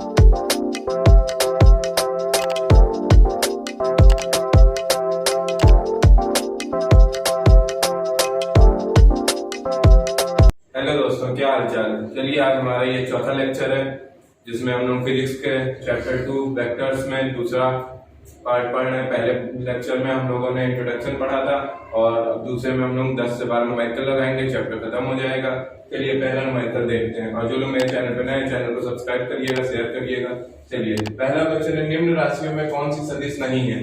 Hello दोस्तों, क्या हाल चाल। चलिए आज हमारा ये चौथा लेक्चर है जिसमें हम लोग फिजिक्स के चैप्टर 2 वेक्टर्स में दूसरा पार्ट पढ़ रहे हैं। पहले लेक्चर में हम लोगों ने इंट्रोडक्शन पढ़ा था और अब दूसरे में हम लोग 10 से 12 न्यूमेरिकल लगाएंगे, चैप्टर खत्म हो जाएगा। चलिए पहला न्यूमेरिकल देखते हैं, और जो लोग मेरे चैनल पर नए हैं चैनल को सब्सक्राइब करिएगा, शेयर करिएगा। चलिए पहला क्वेश्चन है, निम्न राशियों में कौन सी सदिश नहीं है।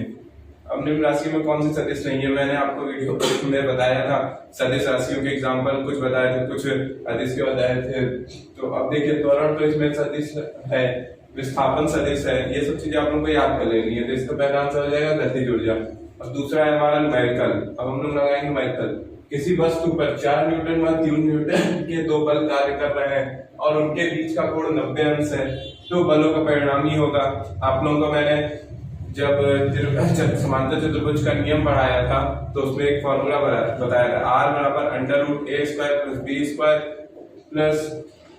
अब निम्न राशि में कौन सी सदिश नहीं है, मैंने आपको वीडियो में बताया था। सदिश राशियों के एग्जांपल कुछ बताए थे, कुछ अदिश के बताए थे। तो अब देखिए त्वरण तो इसमें सदिश है, विस्थापन सदिश है, ये सब चीजें आप लोगों को याद कर लेनी है। तो इसका पहला आंसर हो जाएगा गतिज ऊर्जा। और दूसरा है हमारा न्यूमेरिकल। अब हम लोग लगाएंगे न्यूमेरिकल। किसी वस्तु पर 4 न्यूटन व 3 न्यूटन के दो बल कार्य कर रहे हैं और उनके बीच का कोण 90 अंश है, तो बलों का परिणामी होगा। आप लोगों को मैंने जब समांतर चतुर्भुज का नियम पढ़ाया था तो उसमें एक फॉर्मूला बताया था, R बराबर under root a square plus b square plus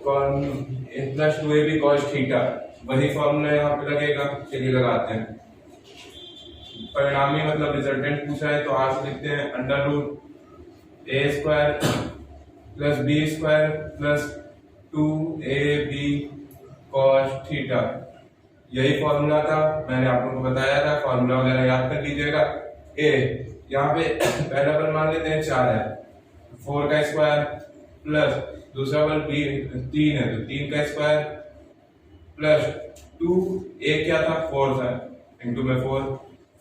2ab cos theta. वही फॉर्मूला यहाँ पे लगेगा। चलिए लगाते हैं। परिणामी मतलब रिजल्टेंट पूछा है, तो R से लिखते हैं under root a square plus b square plus 2ab cos theta. यही फॉर्मूला था, मैंने आप लोगों को बताया था। फॉर्मूला वगैरह याद कर लीजिएगा। ए यहाँ पे पहला बल मान लेते हैं 4 है, 4 का स्क्वायर प्लस दूसरा बल 3 है तो 3 का स्क्वायर प्लस 2 ए क्या था 4 था, इंटू में 4,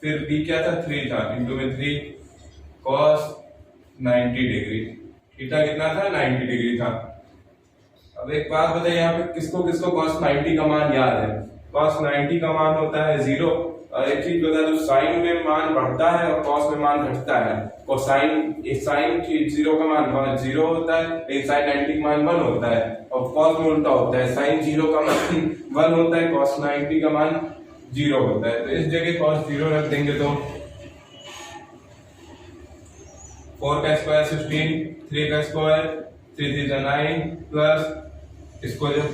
फिर बी क्या था 3 था, इंटू में 3 cos 90 डिग्री। थीटा कितना था 90 डिग्री था। अब एक बात बताइए, यहाँ पे किसको किसको cos 90 का मान याद है। cos 90 का मान होता है 0। और एक चीज बता दो, साइन में मान बढ़ता है और cos में मान घटता है। और साइन 0 का मान 0 होता है, लेकिन साइन 90 का मान 1 होता है। और cos में उल्टा होता है, साइन 0 का मान 1 होता है, cos 90 का मान 0 होता है। तो इस जगह cos 0 रख देंगे तो 4 का स्क्वायर 16, 3 का स्क्वायर 3 3 9 प्लस इसको जब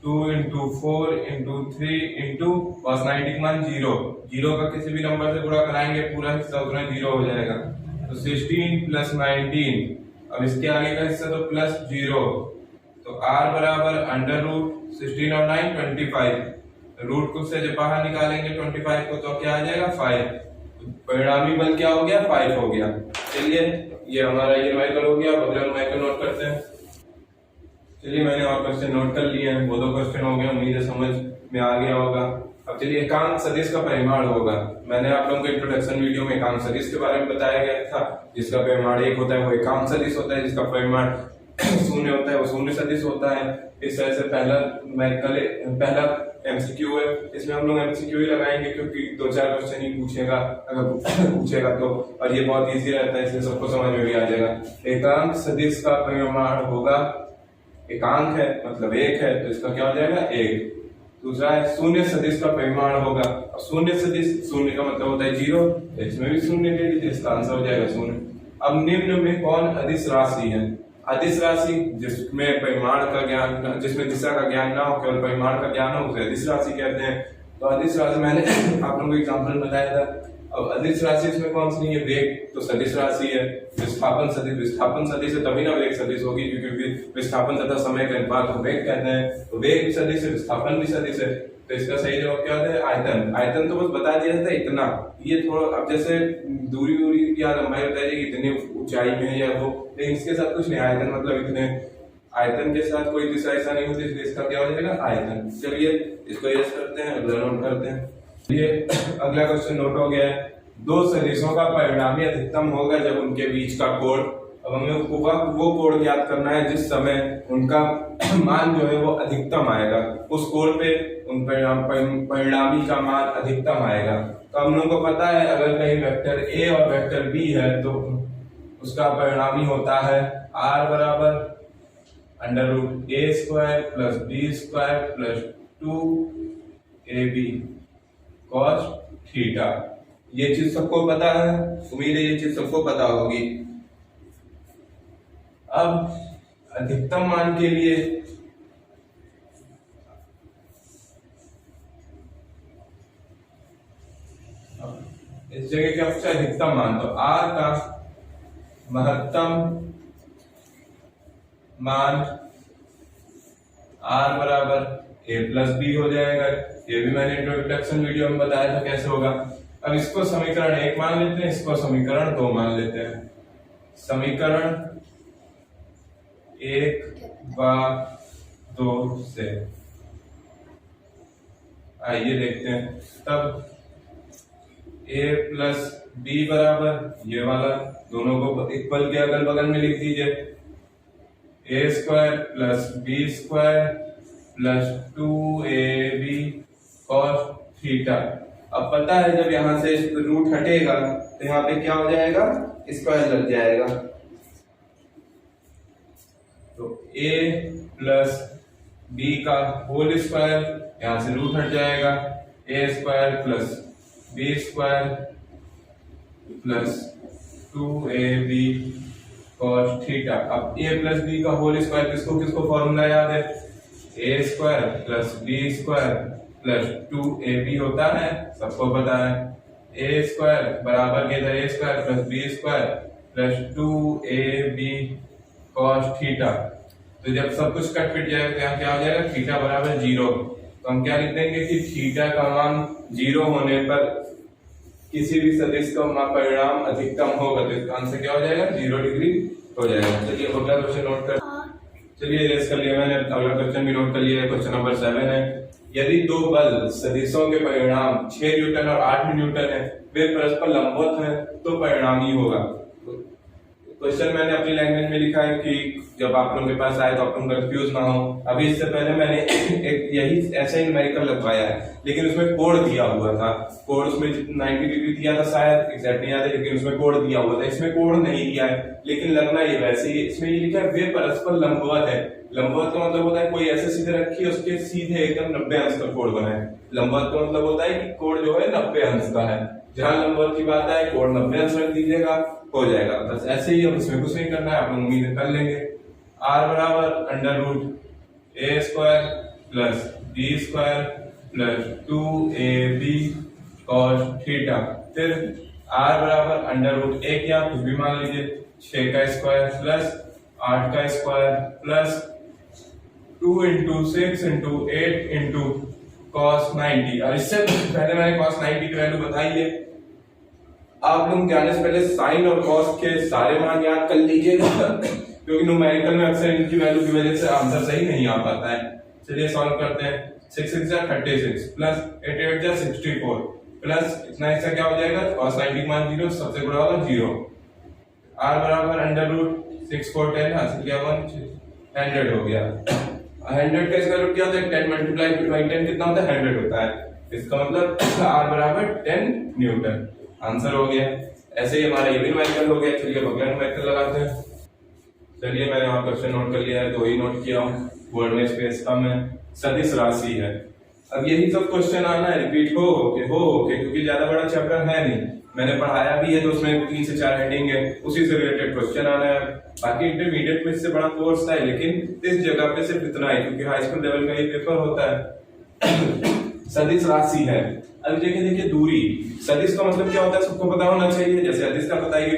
2 into 4 into 3 into cos 90 का मान 0 का किसी भी नंबर से गुणा कराएंगे पूरा हिस्सा उतना 0 हो जाएगा। तो 16 प्लस 19, अब इसके आगे का हिस्सा तो प्लस 0। तो r बराबर अंडर रूट 16 और 9 25। रूट को से जब बाहर निकालेंगे 25 को तो क्या आ जाएगा 5। परिणामी बल क्या हो गया 5 हो गया। चलिए ये हमारा ये न्यूमेरिकल हो गया। अगला न्यूमेरिकल नोट करते हैं। चलिए मैंने और क्वेश्चन नोट कर लिए हैं, वो 2 क्वेश्चन हो गए, उम्मीद है समझ में आ गया होगा। अब चलिए एकांक सदिश का परिमाण होगा। मैंने आप लोगों को इंट्रोडक्शन वीडियो में एकांक सदिश के बारे में बताया गया था। जिसका परिमाण 1 होता है वो एकांक सदिश होता है, जिसका परिमाण 0 होता है वो शून्य सदिश होता है। इस तरह से पहला एमसीक्यू है, इसमें हम लोग एमसीक्यू ही लगाएंगे क्योंकि 2-4 क्वेश्चन ही पूछेगा अगर पूछेगा तो, और ये बहुत इजी रहता है इसलिए सबको समझ में भी आ जाएगा। एकांक सदिश का परिमाण होगा, एकांक है मतलब 1 है तो इसका क्या हो जाएगा 1। दूसरा है शून्य सदिश का परिमाण होगा। शून्य सदिश, शून्य का मतलब होता है 0, इसमें भी शून्य ले लीजिए, इसका आंसर हो जाएगा 0। अब निम्न में कौन अदिश राशि है। अदिश राशि जिसमें परिमाण का ज्ञान, जिसमें दिशा का ज्ञान ना हो, केवल परिमाण का ज्ञान हो, उसे अदिश राशि कहते हैं। तो अदिश राशि मैंने आप लोगों को एग्जाम्पल बताया था। अब अदिश राशि इसमें कौन सी नहीं है, वेग तो सदिश राशि है। विस्थापन सदिश है तभी ना वेग सदिश होगी, क्योंकि विस्थापन तथा समय के अनुपात को वेग कहते हैं। तो वेग भी सदिश है, विस्थापन भी सदिश है। तो इसका सही जवाब क्या होता है आयतन। आयतन तो बस बता दिया जाता है इतना। ये थोड़ा अब जैसे दूरी या लंबाई बताई जाएगी इतनी ऊंचाई में या वो, लेकिन इसके साथ कुछ नहीं, आयतन मतलब इतने। आयतन के साथ कोई दिशा ऐसा नहीं होती, इसलिए इसका क्या हो जाएगा आयतन। चलिए इसको यस करते हैं, अगला नोट करते हैं। ये अगला क्वेश्चन नोट हो गया है। 2 सदिशों का परिणामी अधिकतम होगा जब उनके बीच का कोण। अब हमें वो कोण ज्ञात करना है जिस समय उनका मान जो है वो अधिकतम आएगा, उस कोण पे उन परिणामी का मान अधिकतम आएगा। तो हम लोगों को पता है अगर कहीं वेक्टर ए और वेक्टर बी है तो उसका परिणामी होता है r बराबर under root A square plus B square plus 2ab cos theta. ये चीज सबको पता है, उम्मीद है ये चीज सबको पता होगी। अब अधिकतम मान के लिए इस जगह क्या पूछा, अधिकतम मान, तो r का महत्तम मान r बराबर a प्लस बी हो जाएगा। ये भी मैंने इंट्रोडक्शन वीडियो में बताया था कैसे होगा। अब इसको समीकरण 1 मान लेते हैं, इसको समीकरण 2 मान लेते हैं। समीकरण 1 व 2 से आइए देखते हैं। तब a प्लस बी बराबर ये वाला, दोनों को इक्वल के अगल बगल में लिख दीजिए, a square plus B square plus 2ab cos theta. अब पता है जब यहां से रूट हटेगा तो यहाँ पे क्या हो जाएगा, स्क्वायर लग जाएगा। तो a प्लस बी का होल स्क्वायर, यहां से रूट हट जाएगा, a square plus B square plus 2ab cos theta. अब a प्लस बी का होल स्क्वायर किसको किसको फॉर्मूला याद है, a square plus B square plus 2ab होता है, सबको पता है। a स्क्वायर बराबर के इधर a square plus B square plus 2ab cos theta. तो जब सब कुछ कट पिट जाएगा तो यहाँ क्या हो जाएगा, थीटा बराबर 0। तो हम क्या लिख देंगे कि थीटा का मान 0 होने पर किसी भी सदिश का परिणाम अधिकतम होगा, तो इसका आंसर क्या हो जाएगा, 0 डिग्री हो जाएगा। चलिए अगला क्वेश्चन नोट कर, चलिए रेस कर लिया मैंने, अगला क्वेश्चन भी नोट कर लिया है। क्वेश्चन नंबर 7 है, यदि दो बल सदिशों के परिणाम 6 न्यूटन और 8 न्यूटन है, वे परस्पर लंबवत हैं, तो परिणाम ही होगा। क्वेश्चन मैंने अपनी लैंग्वेज में लिखा है कि जब आप लोगों के पास आए तो आप लोग कंफ्यूज ना हो। अभी इससे पहले मैंने एक यही ऐसा ही न्यूमेरिकल लगवाया है, लेकिन उसमें कोड दिया हुआ था। कोड उसमें 90 डिग्री दिया था, शायद एग्जैक्ट नहीं याद है, लेकिन उसमें कोड दिया हुआ था। इसमें कोड नहीं दिया है, लेकिन लगना ये वैसे ही। इसमें ये लिखा है वे परस्पर लंबवत है। लंबवत का मतलब होता है कोई ऐसे सीधे रखी है, उसके सीधे एकदम 90 अंश का कोड बनाए। लंबवत का मतलब होता है कि कोड जो है 90 अंश का है। जहां लंबवत की बात है, कोड 90 अंश रख दीजिएगा, हो जाएगा। बस ऐसे ही, अब इसमें कुछ नहीं करना है, आप लोग उम्मीद कर लेंगे। r बराबर under root a square plus b square plus 2ab cos theta. फिर r बराबर अंडर रूट a, क्या कुछ भी मान लीजिए, 6 का स्क्वायर प्लस 8 का square plus 2 into 6 into 8 into cos 90। और इससे पहले मैंने cos 90 की वैल्यू बताई है। आप लोग जाने से पहले साइन और कॉस के सारे मान याद कर लीजिएगा, क्योंकि न्यूमेरिकल में अक्सर इनकी वैल्यू की वजह से आंसर सही नहीं आ पाता है। चलिए सॉल्व करते हैं। 6 6 जा 36 प्लस 8 8 जा 64 प्लस इतना हिस्सा क्या हो जाएगा, cos 90 मान 0, सबसे बड़ा होगा 0। r बराबर अंडर रूट 6 4 10 हासिल किया 100 हो गया। 100 का स्क्वायर रूट क्या होता है, 10 मल्टीप्लाई बाय 10 कितना होता है, 100 होता है। इसका मतलब r बराबर 10 न्यूटन। आंसर हो गया। ऐसे ही हमारा ये भी न्यूमेरिकल हो गया। चलिए अगला न्यूमेरिकल लगाते हैं। चलिए मैंने वहां क्वेश्चन नोट कर लिया है, 2 ही नोट किया हूँ, बोर्ड में स्पेस कम है। सदिश राशि है। अब यही सब क्वेश्चन आना है, रिपीट हो क्योंकि ज्यादा बड़ा चैप्टर है नहीं, मैंने पढ़ाया भी है, तो उसमें 3 से 4 हेडिंग है, उसी से रिलेटेड क्वेश्चन आना है। बाकी इंटरमीडिएट में इससे बड़ा कोर्स था, लेकिन इस जगह पे सिर्फ इतना ही, क्योंकि हाई स्कूल लेवल का ये पेपर होता है। सदिश राशि है। अब देखिए दूरी, सदिश का मतलब क्या होता है सबको पता होना चाहिए। जैसे अदिश का पता है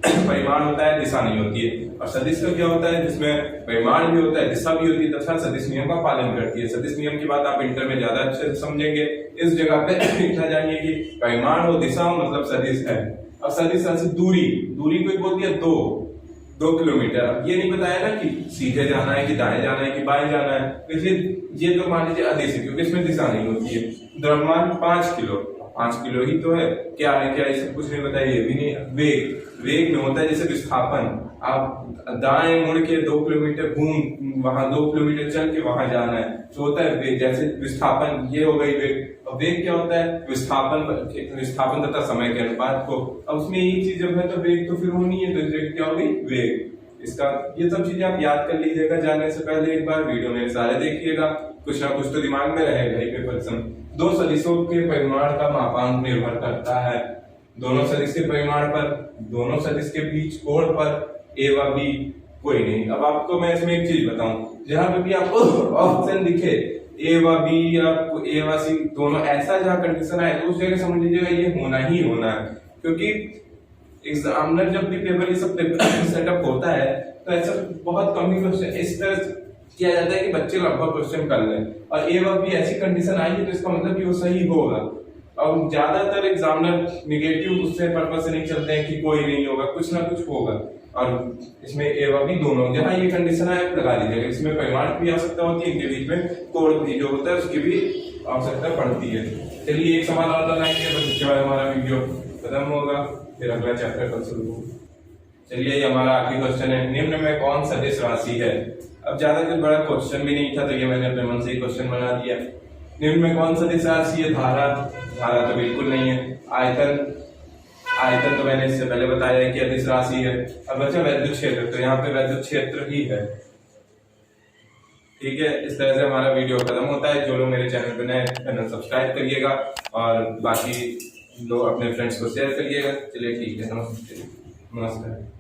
परिमाण होता है, दिशा नहीं होती है, और सदिश का क्या होता है जिसमें परिमाण भी होता है, दिशा भी होती है, तथा सदिश नियम का पालन करती है। सदिश नियम की बात आप इंटर में ज्यादा अच्छे से समझेंगे। इस जगह पे इतना जानिए कि परिमाण हो, दिशा हो, मतलब सदिश है। अब सदिश राशि दूरी को बोलती है 2 किलोमीटर। अब ये नहीं बताया ना कि सीधे जाना है कि दाएं जाना है कि बाएं जाना है, इसलिए ये तो मान लीजिए अदिश है, क्योंकि इसमें दिशा नहीं होती है। द्रव्यमान 5 किलो ही तो है, क्या है क्या इसे कुछ नहीं बताया, ये भी नहीं। वेग में होता है जैसे विस्थापन, आप दाएं मुड़ के 2 किलोमीटर घूम वहां 2 किलोमीटर चल के वहां जाना है, तो होता है वेग। जैसे विस्थापन ये हो गई वेग। अब वेग क्या होता है, विस्थापन तथा समय के अनुपात को। अब उसमें एक चीज जब है तो वेग तो फिर होनी है, तो क्या हो गई वेग। इसका ये सब चीजें आप याद कर लीजिएगा जाने से पहले, एक बार वीडियो में सारे देखिएगा, कुछ ना कुछ तो दिमाग में रहेगा ही पेपर से। 2 सदिशों के परिमाण का मापांक निर्भर करता है दोनों सदिश के परिमाण पर, दोनों सदिश के बीच कोण पर, a व b कोई नहीं। अब आपको मैं इसमें एक चीज बताऊं, जहां पे भी आपको ऑप्शन दिखे a व b या a व c दोनों, ऐसा जहां कंडीशन आए तो उस जगह समझ लीजिएगा ये होना ही होना है। क्योंकि एग्जामिनर जब भी पेपर ये सब पेपर सेटअप होता है तो ऐसा बहुत कम ही क्वेश्चन इस तरह किया जाता है कि बच्चे लगभग क्वेश्चन कर लें, और ये वक्त भी ऐसी कंडीशन आई है तो इसका मतलब कि वो सही होगा। अब ज्यादातर एग्जामिनर निगेटिव उससे पर्पज से नहीं चलते हैं कि कोई नहीं होगा, कुछ ना कुछ होगा। और इसमें एवं भी दोनों जहाँ ये कंडीशन है लगा दीजिएगा, इसमें परिमाण भी आवश्यकता होती है, इनके बीच में कोड भी जो होता है उसकी भी आवश्यकता पड़ती है। चलिए एक सवाल और लगाएंगे, बस इसके बाद हमारा वीडियो खत्म होगा, फिर अगला चैप्टर कल शुरू होगा। चलिए ये हमारा आखिरी क्वेश्चन है, निम्न में कौन सदिश राशि है। अब ज्यादा कुछ बड़ा क्वेश्चन भी नहीं था तो ये मैंने अपने मन से ही क्वेश्चन बना दिया। निम्न में कौन सदिश राशि है, धारा, धारा तो बिल्कुल नहीं है। आयतन, आयतन तो मैंने इससे पहले बताया है कि अदिश राशि है। अब बचा वैद्युत क्षेत्र, तो यहाँ पे वैद्युत क्षेत्र ही है। ठीक है, इस तरह से हमारा वीडियो खत्म होता है। जो लोग मेरे चैनल पे नए चैनल सब्सक्राइब करिएगा और बाकी लोग अपने फ्रेंड्स को शेयर करिएगा। चलिए ठीक है, नमस्ते, नमस्कार।